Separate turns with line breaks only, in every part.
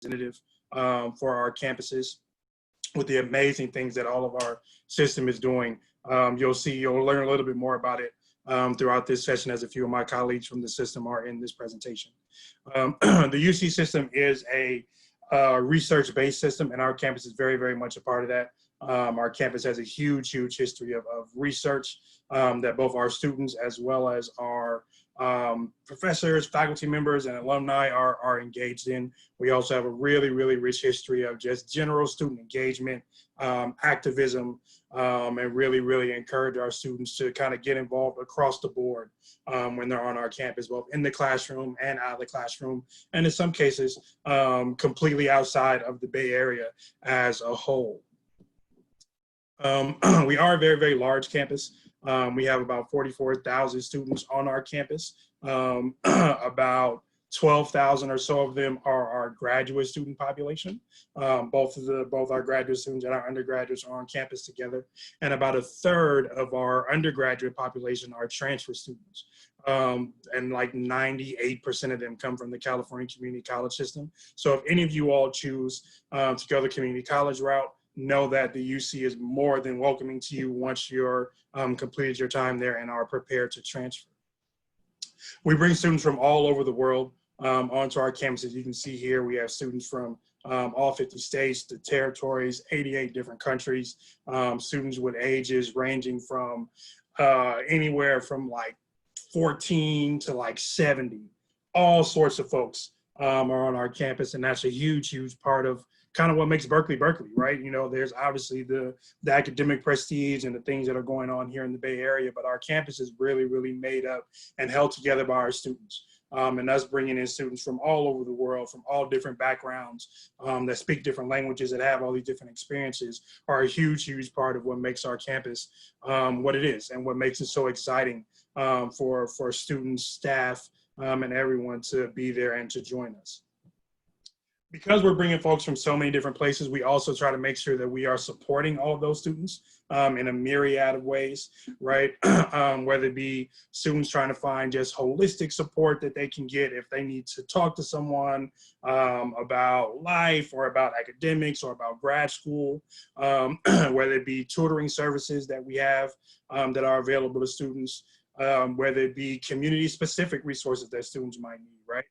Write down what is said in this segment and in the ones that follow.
representative for our campuses with the amazing things that all of our system is doing. You'll learn a little bit more about it throughout this session, as a few of my colleagues from the system are in this presentation. The UC system is a research-based system, and our campus is very, very much a part of that. Our campus has a huge, huge history of research that both our students as well as our professors, faculty members, and alumni are engaged in. We also have a really, really rich history of just general student engagement, activism, and really, really encourage our students to kind of get involved across the board when they're on our campus, both in the classroom and out of the classroom, and in some cases, completely outside of the Bay Area as a whole. We are a very, very large campus. We have about 44,000 students on our campus. About 12,000 or so of them are our graduate student population. Both our graduate students and our undergraduates are on campus together. And about a third of our undergraduate population are transfer students. And like 98% of them come from the California community college system. So if any of you all choose to go the community college route, know that the UC is more than welcoming to you once you're completed your time there and are prepared to transfer. We bring students from all over the world onto our campuses. You can see here we have students from all 50 states, the territories, 88 different countries, students with ages ranging from anywhere from like 14 to like 70. All sorts of folks are on our campus, and that's a huge, huge part of kind of what makes Berkeley, right? You know, there's obviously the academic prestige and the things that are going on here in the Bay Area, but our campus is really, really made up and held together by our students. And us bringing in students from all over the world, from all different backgrounds, that speak different languages, that have all these different experiences, are a huge, huge part of what makes our campus what it is and what makes it so exciting for students, staff, and everyone to be there and to join us. Because we're bringing folks from so many different places, we also try to make sure that we are supporting all of those students in a myriad of ways, right? Whether it be students trying to find just holistic support that they can get if they need to talk to someone about life or about academics or about grad school, whether it be tutoring services that we have that are available to students, whether it be community-specific resources that students might need, right?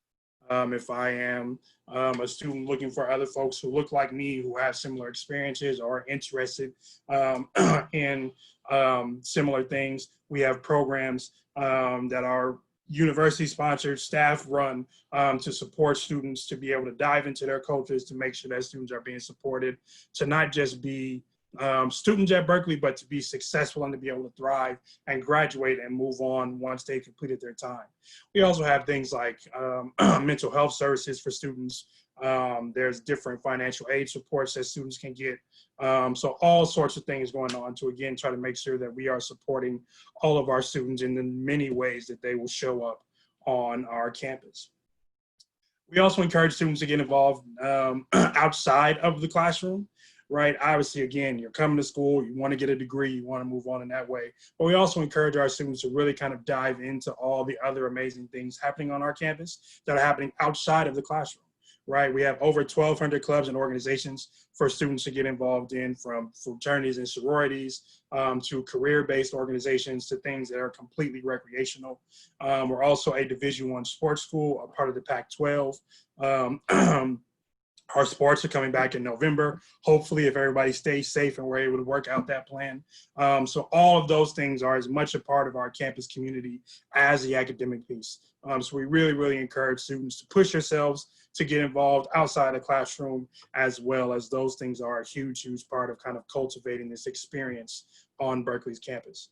If I am a student looking for other folks who look like me, who have similar experiences or are interested in similar things, we have programs that are university sponsored, staff run to support students to be able to dive into their cultures, to make sure that students are being supported, to not just be students at Berkeley, but to be successful and to be able to thrive and graduate and move on once they completed their time. We also have things like mental health services for students. There's different financial aid supports that students can get. So all sorts of things going on to, again, try to make sure that we are supporting all of our students in the many ways that they will show up on our campus. We also encourage students to get involved outside of the classroom. Right, obviously, again, you're coming to school, you want to get a degree, you want to move on in that way. But we also encourage our students to really kind of dive into all the other amazing things happening on our campus that are happening outside of the classroom, right? We have over 1,200 clubs and organizations for students to get involved in, from fraternities and sororities to career-based organizations to things that are completely recreational. We're also a Division I sports school, a part of the Pac-12. Our sports are coming back in November, hopefully, if everybody stays safe and we're able to work out that plan. So all of those things are as much a part of our campus community as the academic piece. So we really, really encourage students to push yourselves to get involved outside the classroom, as well as those things are a huge, huge part of kind of cultivating this experience on Berkeley's campus.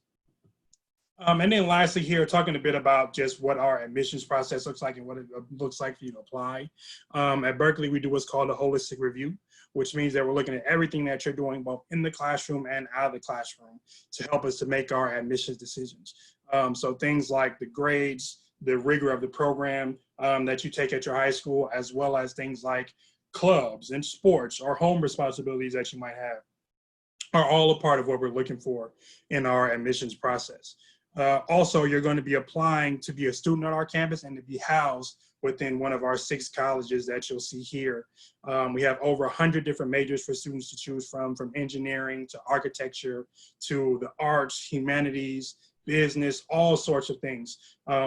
And then lastly here, talking a bit about just what our admissions process looks like and what it looks like for you to apply. At Berkeley, we do what's called a holistic review, which means that we're looking at everything that you're doing both in the classroom and out of the classroom to help us to make our admissions decisions. So things like the grades, the rigor of the program that you take at your high school, as well as things like clubs and sports or home responsibilities that you might have, are all a part of what we're looking for in our admissions process. Also, you're going to be applying to be a student on our campus and to be housed within one of our 6 colleges that you'll see here. We have over 100 different majors for students to choose from engineering to architecture to the arts, humanities, business, all sorts of things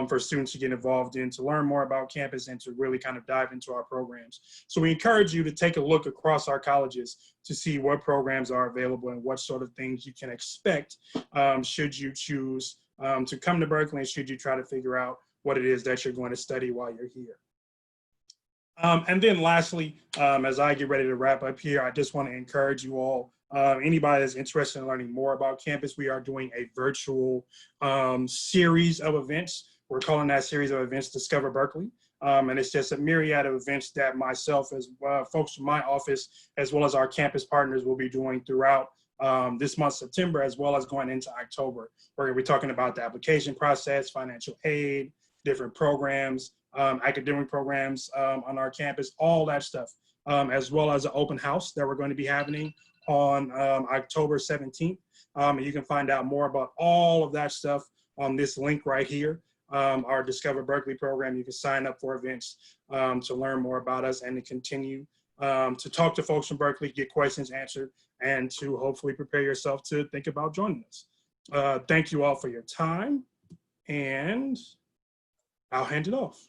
for students to get involved in, to learn more about campus and to really kind of dive into our programs. So we encourage you to take a look across our colleges to see what programs are available and what sort of things you can expect should you choose to come to Berkeley and should you try to figure out what it is that you're going to study while you're here. And then lastly, as I get ready to wrap up here, I just want to encourage you all, anybody that's interested in learning more about campus, we are doing a virtual series of events. We're calling that series of events Discover Berkeley. And it's just a myriad of events that myself, as folks from my office, as well as our campus partners will be doing throughout this month, September, as well as going into October. We're going to be talking about the application process, financial aid, different programs, academic programs on our campus, all that stuff, as well as an open house that we're going to be having on October 17th. And you can find out more about all of that stuff on this link right here, our Discover Berkeley program. You can sign up for events to learn more about us and to continue to talk to folks from Berkeley, get questions answered, and to hopefully prepare yourself to think about joining us. Thank you all for your time, and I'll hand it off.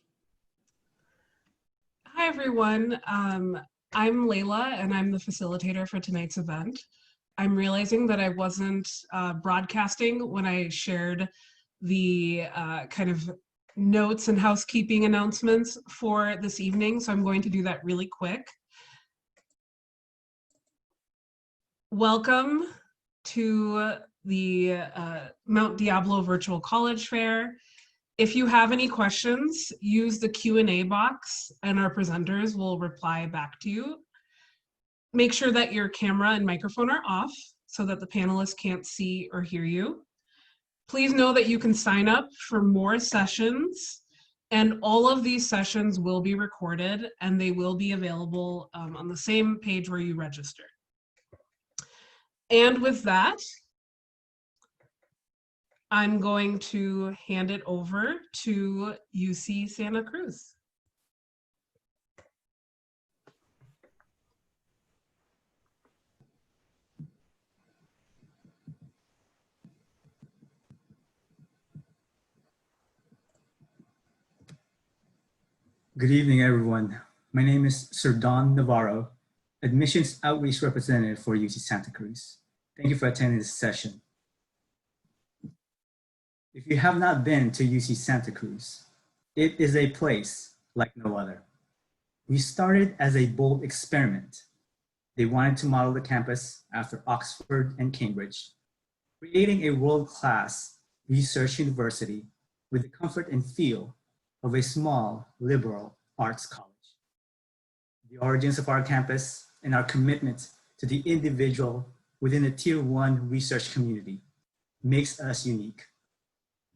Hi, everyone. I'm Layla, and I'm the facilitator for tonight's event. I'm realizing that I wasn't broadcasting when I shared the kind of notes and housekeeping announcements for this evening, so I'm going to do that really quick. Welcome to the Mount Diablo Virtual College Fair. If you have any questions, use the Q&A box and our presenters will reply back to you. Make sure that your camera and microphone are off so that the panelists can't see or hear you. Please know that you can sign up for more sessions, and all of these sessions will be recorded and they will be available on the same page where you registered. And with that, I'm going to hand it over to UC Santa Cruz.
Good evening, everyone. My name is Sir Don Navarro, Admissions Outreach Representative for UC Santa Cruz. Thank you for attending this session. If you have not been to UC Santa Cruz, it is a place like no other. We started as a bold experiment. They wanted to model the campus after Oxford and Cambridge, creating a world-class research university with the comfort and feel of a small liberal arts college. The origins of our campus and our commitment to the individual within the Tier 1 research community makes us unique.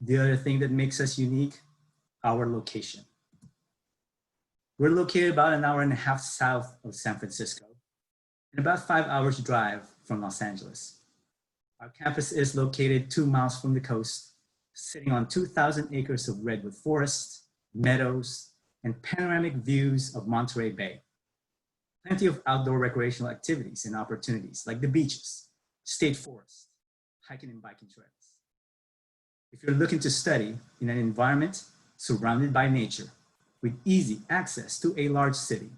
The other thing that makes us unique, our location. We're located about an hour and a half south of San Francisco and about 5 hours drive from Los Angeles. Our campus is located 2 miles from the coast, sitting on 2,000 acres of redwood forests, meadows, and panoramic views of Monterey Bay. Plenty of outdoor recreational activities and opportunities like the beaches, state forests, hiking and biking trails. If you're looking to study in an environment surrounded by nature with easy access to a large city,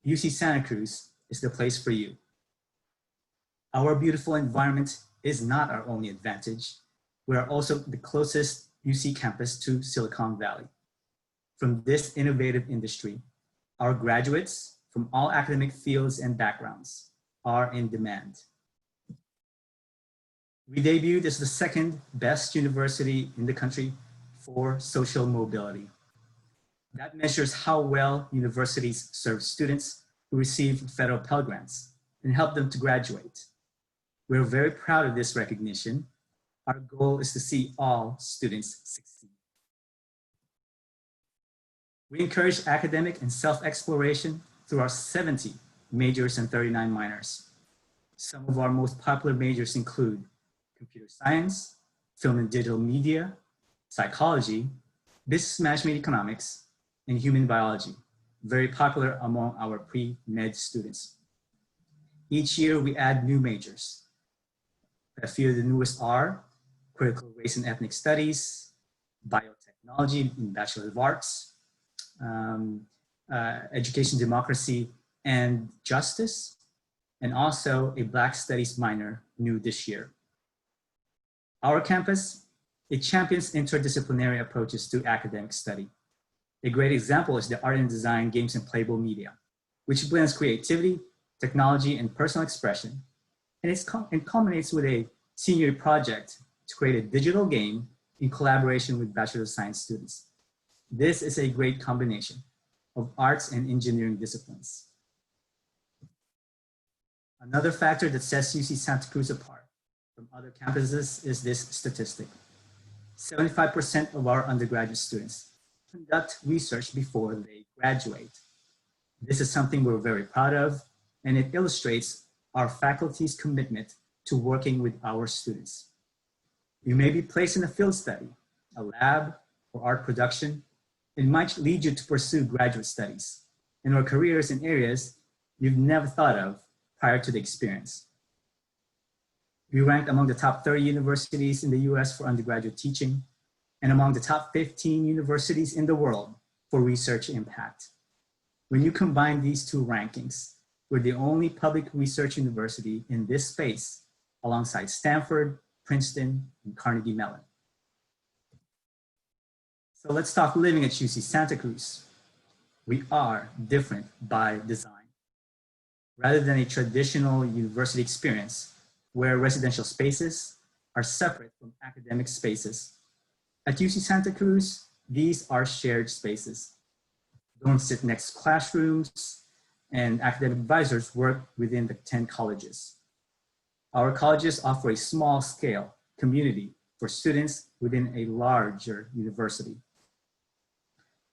UC Santa Cruz is the place for you. Our beautiful environment is not our only advantage. We are also the closest UC campus to Silicon Valley. From this innovative industry, our graduates from all academic fields and backgrounds are in demand. We debuted as the second best university in the country for social mobility. That measures how well universities serve students who receive federal Pell Grants and help them to graduate. We're very proud of this recognition. Our goal is to see all students succeed. We encourage academic and self-exploration through our 70 majors and 39 minors. Some of our most popular majors include computer science, film and digital media, psychology, business management economics, and human biology, very popular among our pre-med students. Each year we add new majors. A few of the newest are critical race and ethnic studies, biotechnology in Bachelor of Arts, education, democracy, and justice, and also a Black Studies minor new this year. Our campus, it champions interdisciplinary approaches to academic study. A great example is the Art and Design, Games, and Playable Media, which blends creativity, technology, and personal expression. And it culminates with a senior project to create a digital game in collaboration with Bachelor of Science students. This is a great combination of arts and engineering disciplines. Another factor that sets UC Santa Cruz apart from other campuses is this statistic. 75% of our undergraduate students conduct research before they graduate. This is something we're very proud of, and it illustrates our faculty's commitment to working with our students. You may be placed in a field study, a lab, or art production. It might lead you to pursue graduate studies and or careers in areas you've never thought of prior to the experience. We ranked among the top 30 universities in the US for undergraduate teaching and among the top 15 universities in the world for research impact. When you combine these two rankings, we're the only public research university in this space alongside Stanford, Princeton, and Carnegie Mellon. So let's talk living at UC Santa Cruz. We are different by design. Rather than a traditional university experience where residential spaces are separate from academic spaces, at UC Santa Cruz, these are shared spaces. Dorms sit next to classrooms, and academic advisors work within the 10 colleges. Our colleges offer a small scale community for students within a larger university.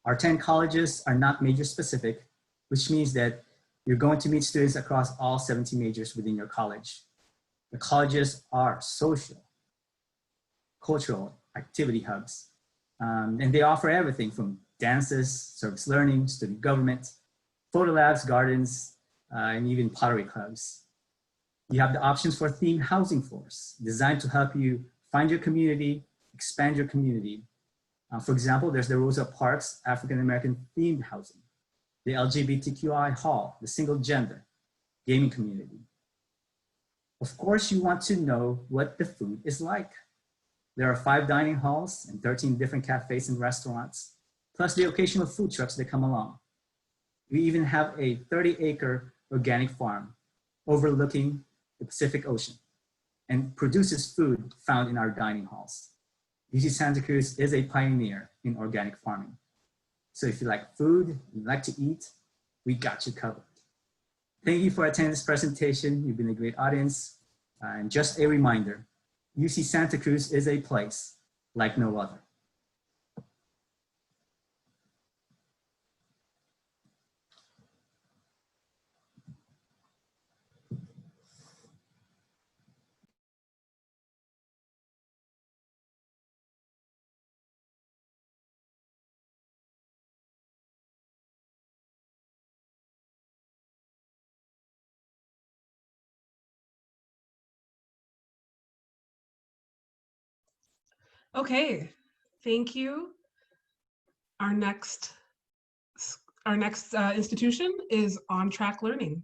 Our 10 colleges are not major specific, which means that you're going to meet students across all 70 majors within your college. The colleges are social, cultural activity hubs, and they offer everything from dances, service learning, student government, photo labs, gardens, and even pottery clubs. You have the options for themed housing floors designed to help you find your community, expand your community. For example, there's the Rosa Parks African-American themed housing, the LGBTQI hall, the single gender, gaming community. Of course, you want to know what the food is like. There are 5 dining halls and 13 different cafes and restaurants, plus the occasional food trucks that come along. We even have a 30-acre organic farm overlooking the Pacific Ocean and produces food found in our dining halls. UC Santa Cruz is a pioneer in organic farming. So if you like food, you like to eat, we got you covered. Thank you for attending this presentation. You've been a great audience. And just a reminder, UC Santa Cruz is a place like no other.
Okay, thank you. Our next institution is On Track Learning.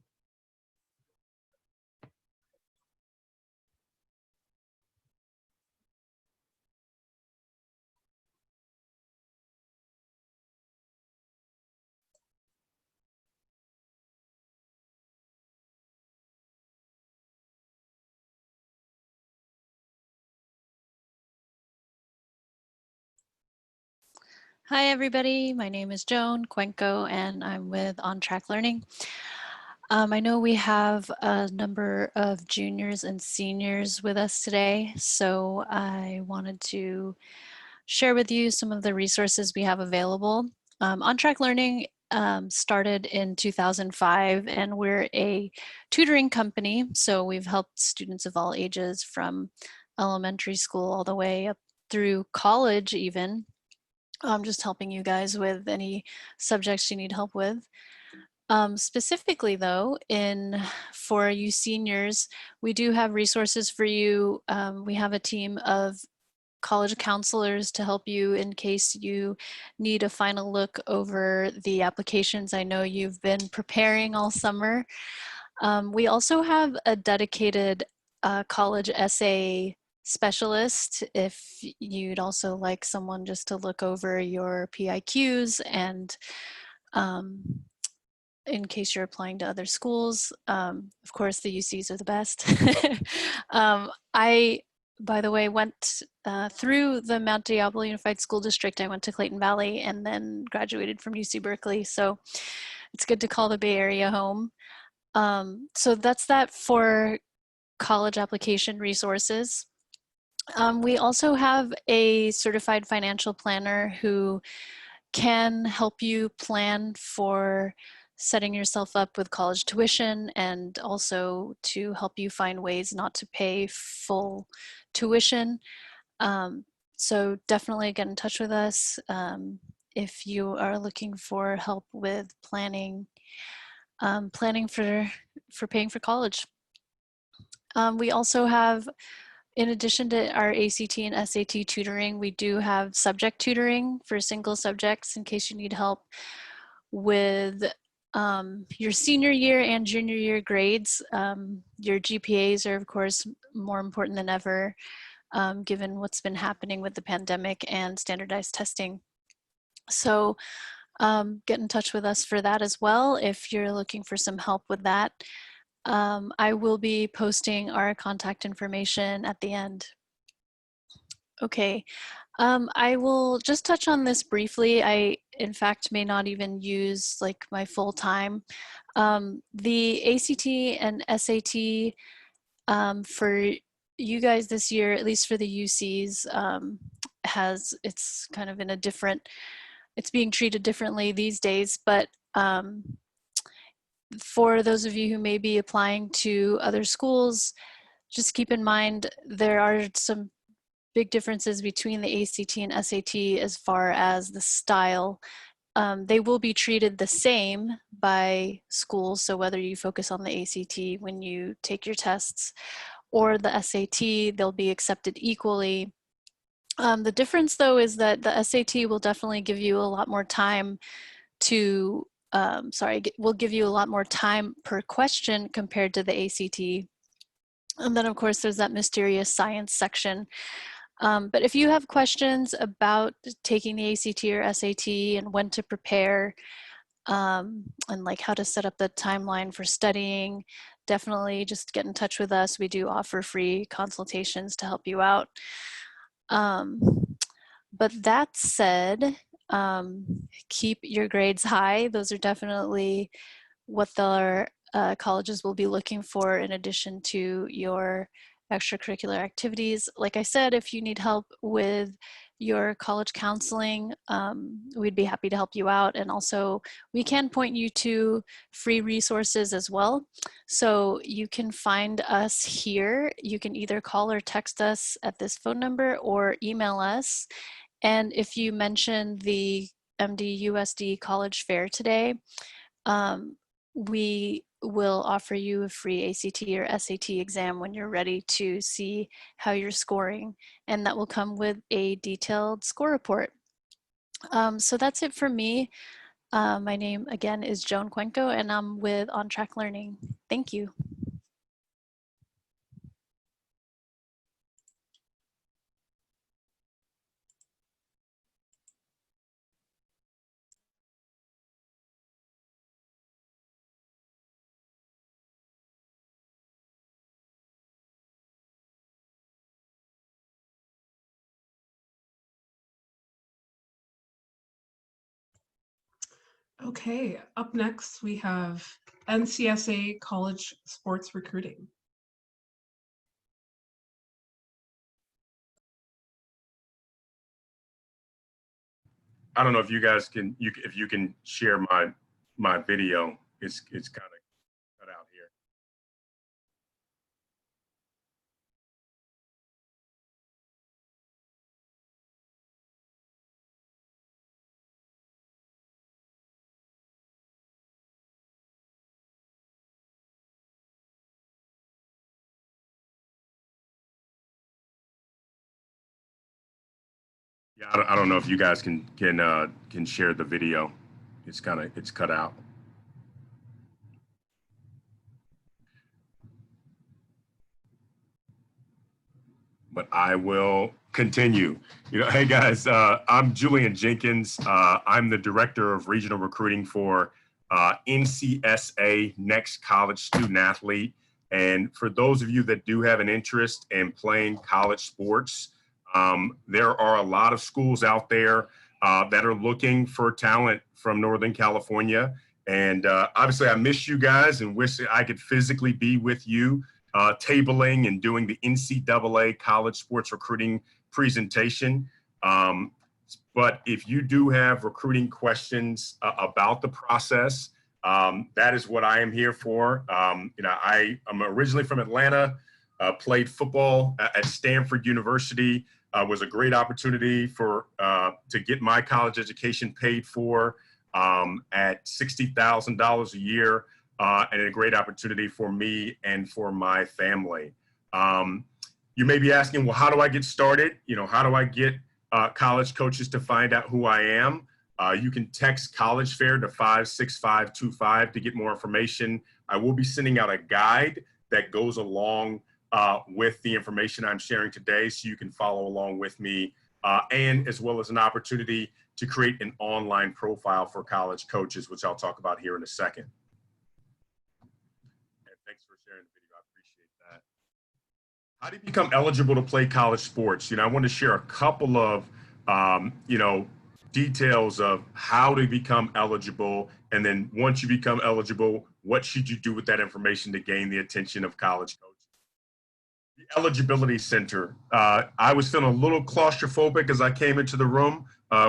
Hi, everybody. My name is Joan Cuenco, and I'm with On Track Learning. I know we have a number of juniors and seniors with us today, so I wanted to share with you some of the resources we have available. On Track Learning started in 2005, and we're a tutoring company, so we've helped students of all ages from elementary school all the way up through college even. just helping you guys with any subjects you need help with. Specifically though, for you seniors, we do have resources for you. We have a team of college counselors to help you in case you need a final look over the applications. I know you've been preparing all summer. We also have a dedicated college essay specialist if you'd also like someone just to look over your PIQs and in case you're applying to other schools. Of course, the UCs are the best. I, by the way, went through the Mount Diablo Unified School District. I went to Clayton Valley and then graduated from UC Berkeley. So it's good to call the Bay Area home. So that's that for college application resources. We also have a certified financial planner who can help you plan for setting yourself up with college tuition and also to help you find ways not to pay full tuition. So definitely get in touch with us if you are looking for help with planning for paying for college. We also have, in addition to our ACT and SAT tutoring, we do have subject tutoring for single subjects in case you need help with your senior year and junior year grades. Your GPAs are of course more important than ever given what's been happening with the pandemic and standardized testing. So get in touch with us for that as well if you're looking for some help with that. I will be posting our contact information at the end. Okay, I will just touch on this briefly. I, in fact, may not even use like my full time. The ACT and SAT for you guys this year, at least for the UCs, it's kind of in a different, it's being treated differently these days, but for those of you who may be applying to other schools, just keep in mind there are some big differences between the ACT and SAT as far as the style. They will be treated the same by schools, so whether you focus on the ACT when you take your tests or the SAT, they'll be accepted equally. The difference though is that the SAT will definitely give you a lot more time to will give you a lot more time per question compared to the ACT. And then of course there's that mysterious science section. But if you have questions about taking the ACT or SAT and when to prepare and like how to set up the timeline for studying, definitely just get in touch with us. We do offer free consultations to help you out. But that said, keep your grades high. Those are definitely what the colleges will be looking for in addition to your extracurricular activities. Like I said, if you need help with your college counseling, we'd be happy to help you out. And also we can point you to free resources as well. So you can find us here. You can either call or text us at this phone number or email us. And if you mention the MD USD College Fair today, we will offer you a free ACT or SAT exam when you're ready to see how you're scoring, and that will come with a detailed score report. So that's it for me. My name again is Joan Cuenco and I'm with On Track Learning. Thank you.
Okay, up next we have NCSA College Sports Recruiting.
I don't know if you guys can, if you can share my video. It's kind of cut out here. Yeah, I don't know if you guys can share the video. It's cut out. But I will continue. Hey guys, I'm Julian Jenkins. I'm the Director of Regional Recruiting for NCSA, Next College Student Athlete. And for those of you that do have an interest in playing college sports, there are a lot of schools out there that are looking for talent from Northern California. And obviously I miss you guys and wish I could physically be with you, tabling and doing the NCAA college sports recruiting presentation. But if you do have recruiting questions about the process, that is what I am here for. I'm originally from Atlanta, played football at Stanford University. Was a great opportunity to get my college education paid for at $60,000 a year, and a great opportunity for me and for my family. You may be asking, well, how do I get started? How do I get college coaches to find out who I am? You can text College Fair to 56525 to get more information. I will be sending out a guide that goes along with the information I'm sharing today, so you can follow along with me, and as well as an opportunity to create an online profile for college coaches, which I'll talk about here in a second. And thanks for sharing the video. I appreciate that. How do you become eligible to play college sports? I want to share a couple of, details of how to become eligible. And then once you become eligible, what should you do with that information to gain the attention of college coaches? The Eligibility Center. I was feeling a little claustrophobic as I came into the room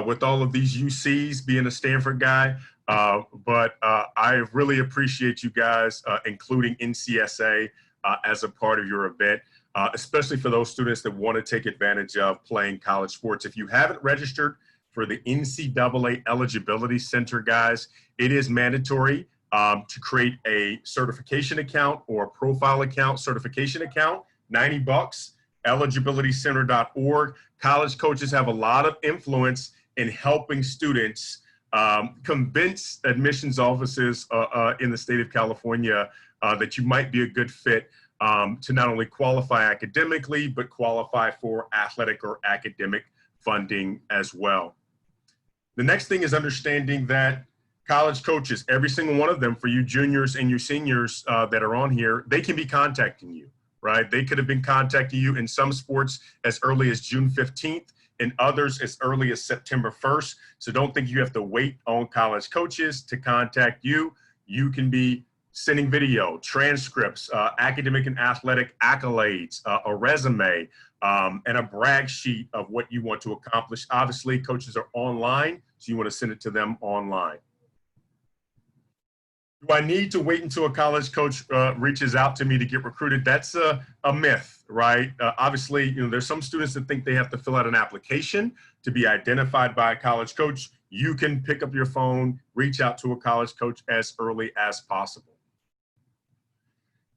with all of these UCs, being a Stanford guy. But I really appreciate you guys including NCSA as a part of your event, especially for those students that want to take advantage of playing college sports. If you haven't registered for the NCAA Eligibility Center, guys, it is mandatory to create a certification account or a profile account, certification account, $90, eligibilitycenter.org. College coaches have a lot of influence in helping students convince admissions offices in the state of California that you might be a good fit to not only qualify academically, but qualify for athletic or academic funding as well. The next thing is understanding that college coaches, every single one of them, for you juniors and your seniors that are on here, they can be contacting you, right? They could have been contacting you in some sports as early as June 15th, and others as early as September 1st. So don't think you have to wait on college coaches to contact you. You can be sending video, transcripts, academic and athletic accolades, a resume, and a brag sheet of what you want to accomplish. Obviously, coaches are online, so you want to send it to them online. Do I need to wait until a college coach reaches out to me to get recruited? That's a myth, right? Obviously, there's some students that think they have to fill out an application to be identified by a college coach. You can pick up your phone, reach out to a college coach as early as possible.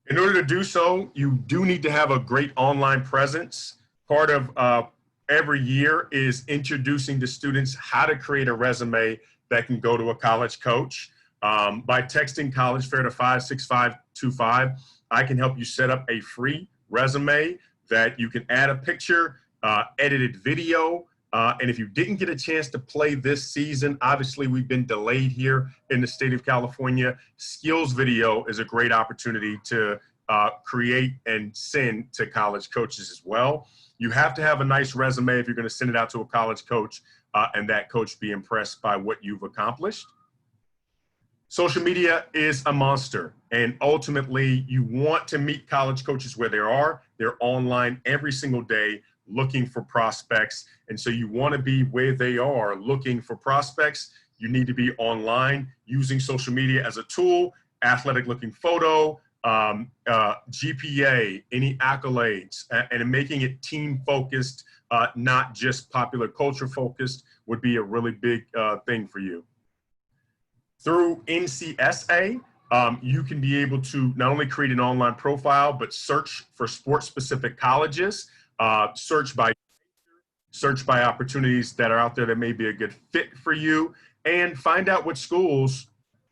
In order to do so, you do need to have a great online presence. Part of every year is introducing to students how to create a resume that can go to a college coach. By texting College Fair to 56525, I can help you set up a free resume that you can add a picture, edited video, and if you didn't get a chance to play this season, obviously we've been delayed here in the state of California. Skills video is a great opportunity to create and send to college coaches as well. You have to have a nice resume if you're going to send it out to a college coach and that coach be impressed by what you've accomplished. Social media is a monster, and ultimately you want to meet college coaches where they are. They're online every single day looking for prospects, and so you want to be where they are looking for prospects. You need to be online using social media as a tool, athletic looking photo, GPA, any accolades, and making it team focused, not just popular culture focused, would be a really big thing for you. Through NCSA, you can be able to not only create an online profile, but search for sports specific colleges, search by search by opportunities that are out there that may be a good fit for you, and find out what schools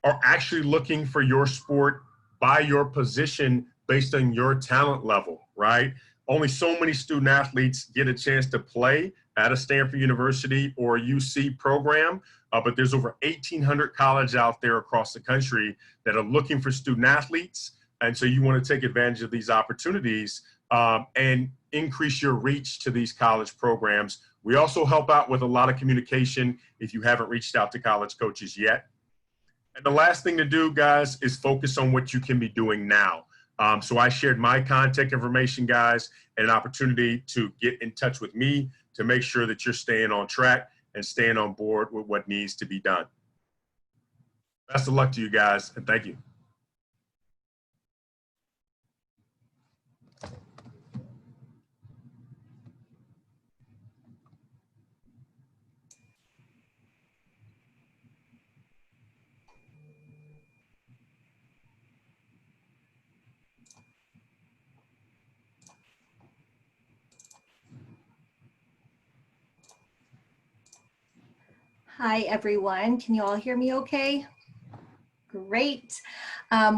are actually looking for your sport by your position based on your talent level, right? Only so many student athletes get a chance to play at a Stanford University or UC program, but there's over 1,800 colleges out there across the country that are looking for student athletes. And so you want to take advantage of these opportunities and increase your reach to these college programs. We also help out with a lot of communication if you haven't reached out to college coaches yet. And the last thing to do, guys, is focus on what you can be doing now. So I shared my contact information, guys, and an opportunity to get in touch with me to make sure that you're staying on track and staying on board with what needs to be done. Best of luck to you guys, and thank you.
Hi, everyone. Can you all hear me okay? Great.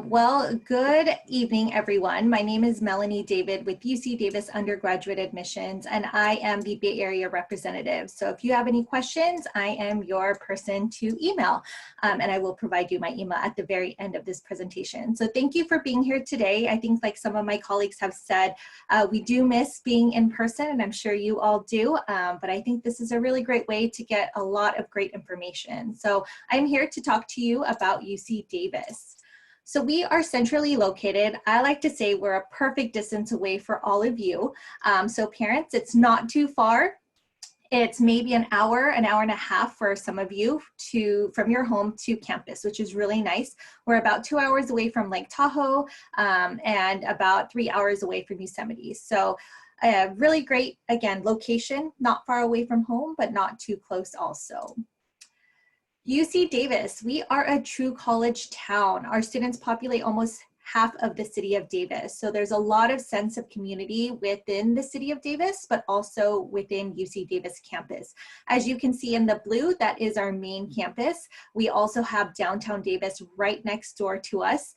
Well, good evening, everyone. My name is Melanie David with UC Davis Undergraduate Admissions, and I am the Bay Area representative. So if you have any questions, I am your person to email, and I will provide you my email at the very end of this presentation. So thank you for being here today. I think, like some of my colleagues have said, we do miss being in person, and I'm sure you all do, but I think this is a really great way to get a lot of great information. So I'm here to talk to you about UC Davis. So we are centrally located. I like to say we're a perfect distance away for all of you. So parents, it's not too far. It's maybe an hour and a half for some of you from your home to campus, which is really nice. We're about 2 hours away from Lake Tahoe and about 3 hours away from Yosemite. So really great, again, location, not far away from home, but not too close also. UC Davis, we are a true college town. Our students populate almost half of the city of Davis. So there's a lot of sense of community within the city of Davis, but also within UC Davis campus. As you can see in the blue, that is our main campus. We also have downtown Davis right next door to us.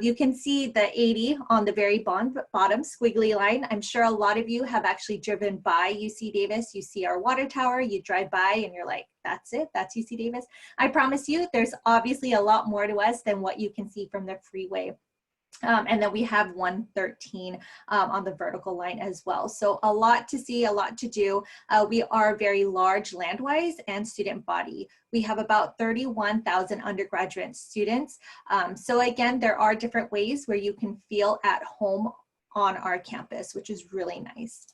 You can see the 80 on the very bottom squiggly line. I'm sure a lot of you have actually driven by UC Davis. You see our water tower, you drive by and you're like, that's it, that's UC Davis. I promise you, there's obviously a lot more to us than what you can see from the freeway. And then we have 113 on the vertical line as well. So a lot to see, a lot to do. We are very large land-wise and student body. We have about 31,000 undergraduate students. So again, there are different ways where you can feel at home on our campus, which is really nice.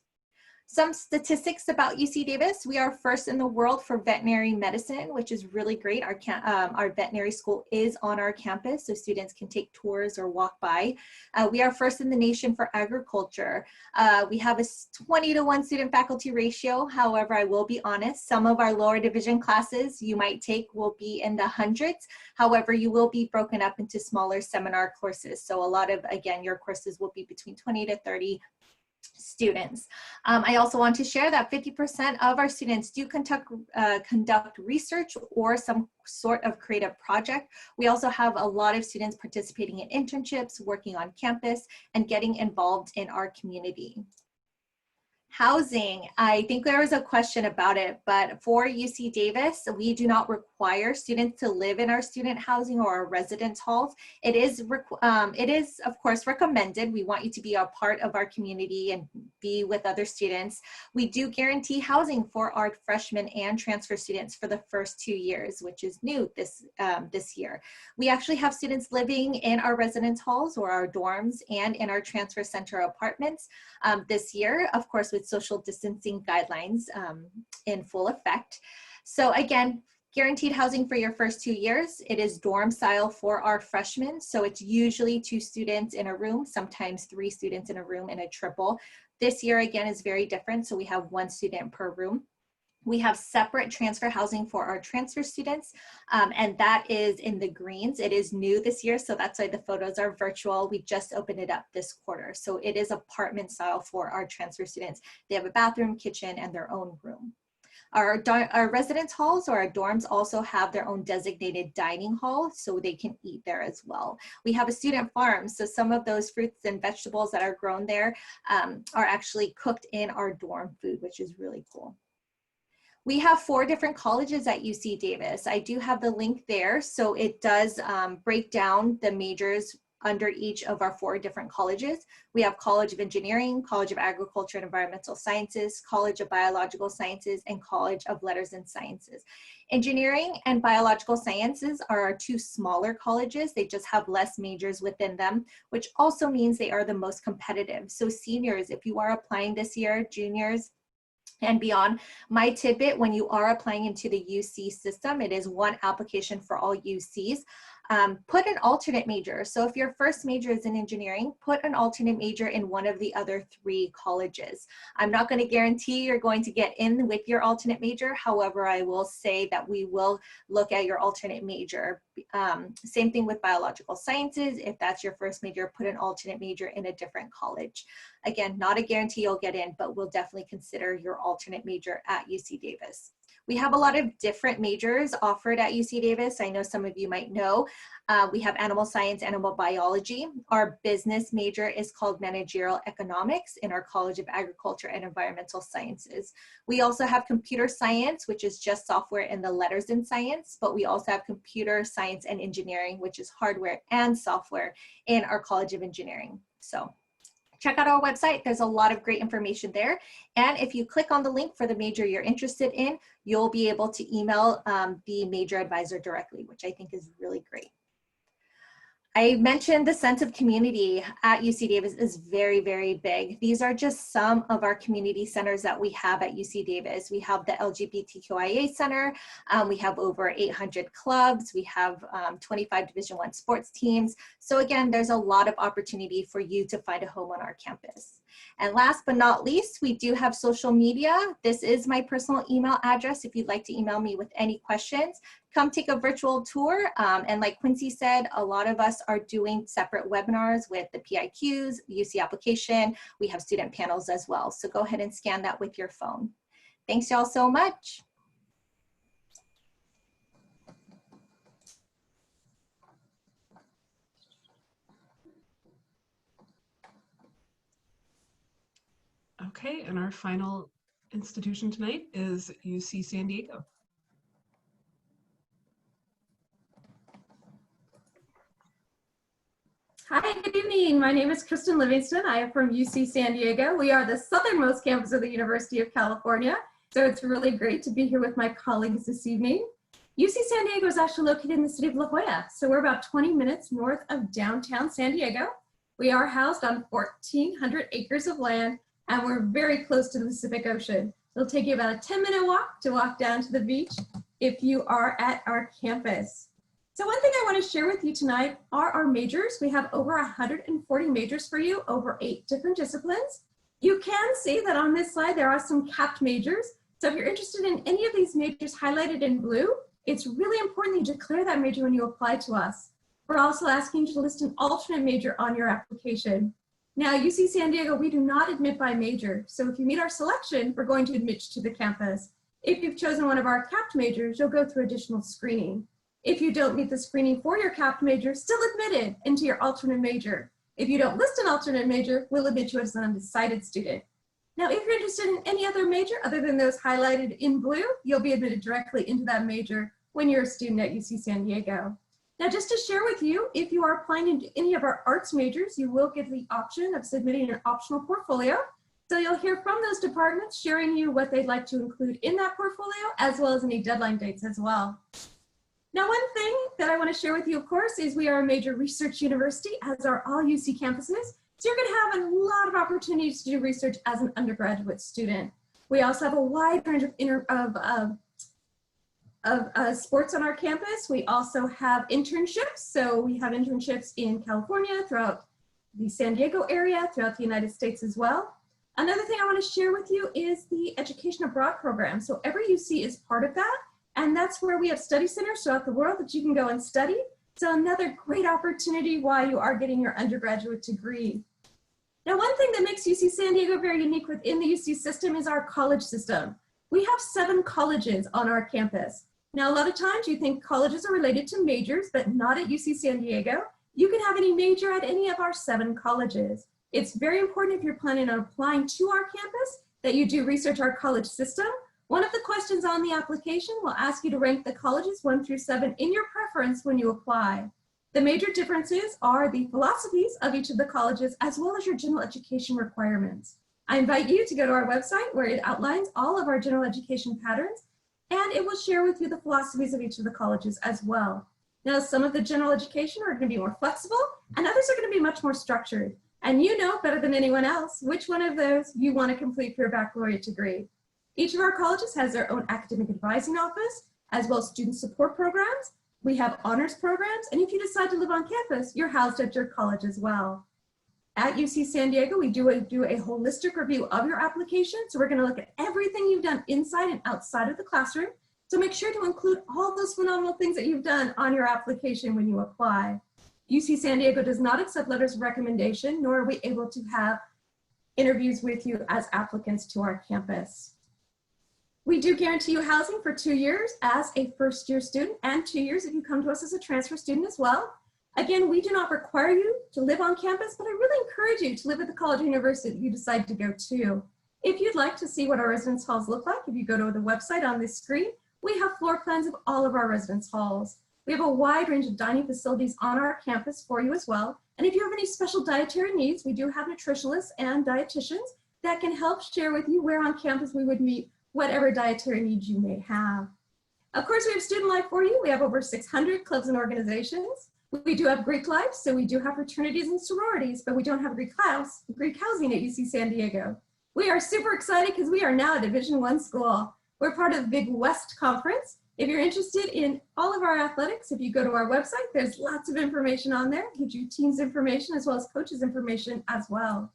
Some statistics about UC Davis. We are first in the world for veterinary medicine, which is really great. Our veterinary school is on our campus, so students can take tours or walk by. We are first in the nation for agriculture. We have a 20-to-1 student faculty ratio. However, I will be honest, some of our lower division classes you might take will be in the hundreds. However, you will be broken up into smaller seminar courses. So a lot of, again, your courses will be between 20 to 30 students. I also want to share that 50% of our students do conduct research or some sort of creative project. We also have a lot of students participating in internships, working on campus, and getting involved in our community. Housing, I think there was a question about it, but for UC Davis, we do not require students to live in our student housing or our residence halls. It is, of course, recommended. We want you to be a part of our community and be with other students. We do guarantee housing for our freshmen and transfer students for the first 2 years, which is new this year. We actually have students living in our residence halls or our dorms and in our transfer center apartments this year, of course, with social distancing guidelines in full effect. So again, guaranteed housing for your first 2 years. It is dorm style for our freshmen. So it's usually 2 students in a room, sometimes 3 students in a room in a triple. This year, again, is very different. So we have 1 student per room. We have separate transfer housing for our transfer students, and that is in the greens. It is new this year, so that's why the photos are virtual. We just opened it up this quarter. So it is apartment style for our transfer students. They have a bathroom, kitchen, and their own room. Our residence halls or our dorms also have their own designated dining hall, so they can eat there as well. We have a student farm, so some of those fruits and vegetables that are grown there are actually cooked in our dorm food, which is really cool. We have 4 different colleges at UC Davis. I do have the link there, so it does break down the majors under each of our 4 different colleges. We have College of Engineering, College of Agriculture and Environmental Sciences, College of Biological Sciences, and College of Letters and Sciences. Engineering and Biological Sciences are our 2 smaller colleges. They just have less majors within them, which also means they are the most competitive. So seniors, if you are applying this year, juniors, and beyond, my tidbit when you are applying into the UC system, it is 1 application for all UCs. Put an alternate major. So if your first major is in engineering, put an alternate major in one of the other 3 colleges. I'm not going to guarantee you're going to get in with your alternate major. However, I will say that we will look at your alternate major. Same thing with biological sciences. If that's your first major, put an alternate major in a different college. Again, not a guarantee you'll get in, but we'll definitely consider your alternate major at UC Davis. We have a lot of different majors offered at UC Davis. I know some of you might know. We have animal science, animal biology. Our business major is called managerial economics in our College of Agriculture and Environmental Sciences. We also have computer science, which is just software in the letters in science, but we also have computer science and engineering, which is hardware and software in our College of Engineering. So check out our website. There's a lot of great information there. And if you click on the link for the major you're interested in, you'll be able to email the major advisor directly, which I think is really great. I mentioned the sense of community at UC Davis is very, very big. These are just some of our community centers that we have at UC Davis. We have the LGBTQIA Center. We have over 800 clubs. We have 25 Division I sports teams. So again, there's a lot of opportunity for you to find a home on our campus. And last but not least, we do have social media. This is my personal email address if you'd like to email me with any questions. Come take a virtual tour. And like Quincy said, a lot of us are doing separate webinars with the PIQs, UC application. We have student panels as well. So go ahead and scan that with your phone. Thanks y'all so much.
Okay, and our final institution tonight is UC San Diego.
Hi, good evening. My name is Kristen Livingston. I am from UC San Diego. We are the southernmost campus of the University of California. So it's really great to be here with my colleagues this evening. UC San Diego is actually located in the city of La Jolla. So we're about 20 minutes north of downtown San Diego. We are housed on 1,400 acres of land, and we're very close to the Pacific Ocean. It'll take you about a 10-minute walk to walk down to the beach if you are at our campus. So one thing I want to share with you tonight are our majors. We have over 140 majors for you, over 8 different disciplines. You can see that on this slide, there are some capped majors. So if you're interested in any of these majors highlighted in blue, it's really important you declare that major when you apply to us. We're also asking you to list an alternate major on your application. Now, UC San Diego, we do not admit by major. So if you meet our selection, we're going to admit you to the campus. If you've chosen one of our capped majors, you'll go through additional screening. If you don't meet the screening for your capped major, still admitted into your alternate major. If you don't list an alternate major, we'll admit you as an undecided student. Now, if you're interested in any other major other than those highlighted in blue, you'll be admitted directly into that major when you're a student at UC San Diego. Now, just to share with you, if you are applying into any of our arts majors, you will get the option of submitting an optional portfolio. So you'll hear from those departments sharing you what they'd like to include in that portfolio, as well as any deadline dates as well. Now, one thing that I want to share with you, of course, is we are a major research university, as are all UC campuses. So you're going to have a lot of opportunities to do research as an undergraduate student. We also have a wide range of sports on our campus. We also have internships. So we have internships in California, throughout the San Diego area, throughout the United States as well. Another thing I want to share with you is the Education Abroad program. So every UC is part of that, and that's where we have study centers throughout the world that you can go and study. So another great opportunity while you are getting your undergraduate degree. Now, one thing that makes UC San Diego very unique within the UC system is our college system. We have 7 colleges on our campus. Now, a lot of times you think colleges are related to majors, but not at UC San Diego. You can have any major at any of our 7 colleges. It's very important if you're planning on applying to our campus that you do research our college system. One of the questions on the application will ask you to rank the colleges 1 through 7 in your preference when you apply. The major differences are the philosophies of each of the colleges as well as your general education requirements. I invite you to go to our website where it outlines all of our general education patterns, and it will share with you the philosophies of each of the colleges as well. Now, some of the general education are going to be more flexible and others are going to be much more structured. And you know better than anyone else which one of those you want to complete for your baccalaureate degree. Each of our colleges has their own academic advising office, as well as student support programs. We have honors programs, and if you decide to live on campus, you're housed at your college as well. At UC San Diego, we do a holistic review of your application. So we're going to look at everything you've done inside and outside of the classroom. So make sure to include all those phenomenal things that you've done on your application when you apply. UC San Diego does not accept letters of recommendation, nor are we able to have interviews with you as applicants to our campus. We do guarantee you housing for 2 years as a first-year student and 2 years if you come to us as a transfer student as well. Again, we do not require you to live on campus, but I really encourage you to live at the college or university that you decide to go to. If you'd like to see what our residence halls look like, if you go to the website on this screen, we have floor plans of all of our residence halls. We have a wide range of dining facilities on our campus for you as well. And if you have any special dietary needs, we do have nutritionists and dietitians that can help share with you where on campus we would meet whatever dietary needs you may have. Of course, we have student life for you. We have over 600 clubs and organizations. We do have Greek life, so we do have fraternities and sororities, but we don't have Greek housing at UC San Diego. We are super excited because we are now a Division I school. We're part of the Big West Conference. If you're interested in all of our athletics, if you go to our website, there's lots of information on there. It gives you teams information as well as coaches information as well.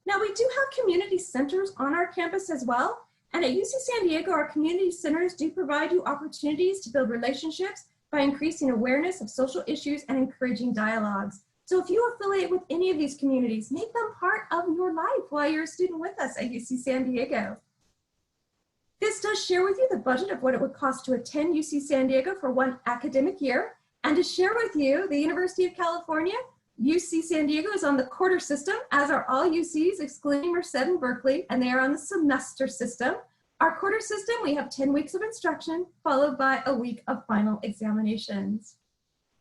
Now, we do have community centers on our campus as well. And at UC San Diego, our community centers do provide you opportunities to build relationships by increasing awareness of social issues and encouraging dialogues. So if you affiliate with any of these communities, make them part of your life while you're a student with us at UC San Diego. This does share with you the budget of what it would cost to attend UC San Diego for one academic year. And to share with you, the University of California, UC San Diego is on the quarter system, as are all UCs, excluding Merced and Berkeley, and they are on the semester system. Our quarter system, we have 10 weeks of instruction, followed by a week of final examinations.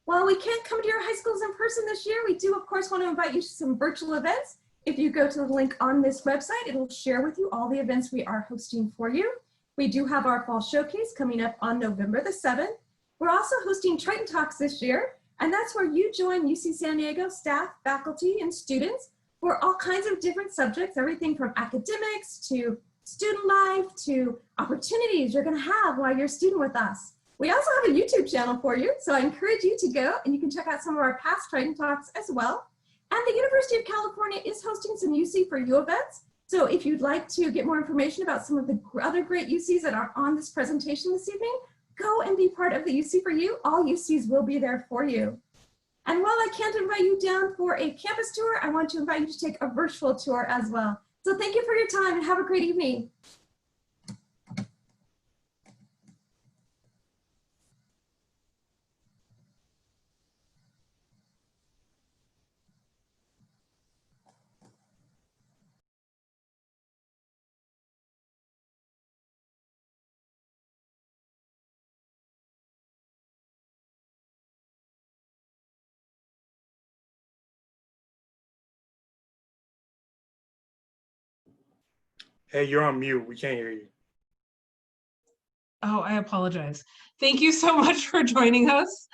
While we can't come to your high schools in person this year, we do, of course, want to invite you to some virtual events. If you go to the link on this website, it will share with you all the events we are hosting for you. We do have our fall showcase coming up on November the 7th. We're also hosting Triton Talks this year, and that's where you join UC San Diego staff, faculty, and students for all kinds of different subjects, everything from academics to student life to opportunities you're going to have while you're a student with us. We also have a YouTube channel for you, so I encourage you to go and you can check out some of our past Triton Talks as well. And the University of California is hosting some UC for You events. So if you'd like to get more information about some of the other great UCs that are on this presentation this evening, go and be part of the UC for You. All UCs will be there for you. And while I can't invite you down for a campus tour, I want to invite you to take a virtual tour as well. So thank you for your time and have a great evening.
Hey, you're on mute. We can't hear you.
Oh, I apologize. Thank you so much for joining us.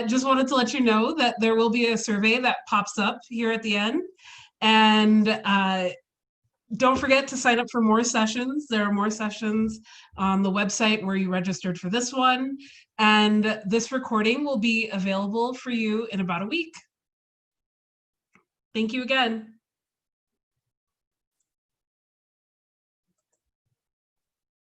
Just wanted to let you know that there will be a survey that pops up here at the end. And don't forget to sign up for more sessions. There are more sessions on the website where you registered for this one. And this recording will be available for you in about a week. Thank you again.